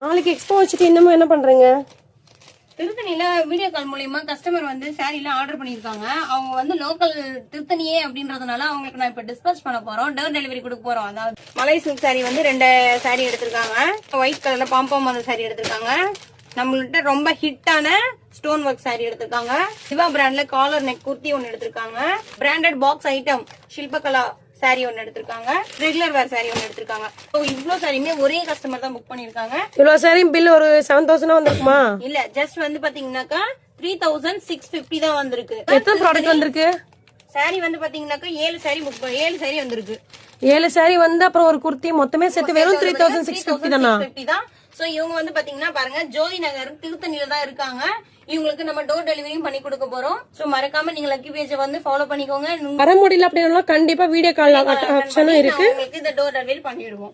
நாளைக்கு எக்ஸ்போ வச்சுட்டு இன்னமும் என்ன பண்றீங்க? திருத்தணியில வீடியோ கால் மூலியமா கஸ்டமர் வந்து சாரீல ஆர்டர் பண்ணிருக்காங்க. அவங்க வந்து லோக்கல் திருத்தணியே அப்படின்றதுனால அவங்களுக்கு நான் இப்ப டிஸ்பேச் பண்ண போறோம். டோர் டெலிவரி கொடுக்க போறோம். அதாவது மலை சில்க் சாரி வந்து 2 சாரி எடுத்திருக்காங்க. ஒயிட் கலர்ல பாம்பம் அந்த சாரி எடுத்திருக்காங்க. நம்மள்கிட்ட ரொம்ப ஹிட்டான ஸ்டோன் ஒர்க் சாரி எடுத்திருக்காங்க. சிவா பிராண்ட்ல காலர் நெக் குர்த்தி ஒன்னு எடுத்திருக்காங்க. பிராண்டட் பாக்ஸ் ஐட்டம் ஷில்பகலா சாரி ஒன்னு எடுத்திருக்காங்க. ரெகுலர் வேர் சாரி ஒன்னு எடுத்திருக்காங்க. இவ்வளவு சாரியுமே ஒரே கஸ்டமர் தான் புக் பண்ணிருக்காங்க. இவ்வளவு சாரி பில் ஒரு 7000 வந்திருக்குமா? இல்ல, ஜஸ்ட் வந்து பாத்தீங்கன்னாக்கா 3650 தான் வந்திருக்கு. எத்தனை ப்ராடக்ட் வந்திருக்கு? சாரி வந்து பாத்தீங்கன்னாக்கா 7 சாரி புக் 7 சாரி வந்திருக்கு. 7 சாரி வந்து அப்புறம் ஒரு குர்த்தி மொத்தமே சேர்த்து வெறும் 3650 தானா? 3650 தான். சோ இவங்க வந்து பாத்தீங்கன்னா பாருங்க, ஜோதி நகர் திருத்தணியில தான் இருக்காங்க. இவங்களுக்கு நம்ம டோர் டெலிவரியும் பண்ணி கொடுக்க போறோம். சோ மறக்காம நீங்க லக்கி பேஜ் வந்து ஃபாலோ பண்ணிக்கோங்க. வர முடியல அப்படின்னா கண்டிப்பா வீடியோ கால் ஆப்ஷனும் இருக்கு. உங்களுக்கு இந்த டோர் டெலிவரி பண்ணிடுவோம்.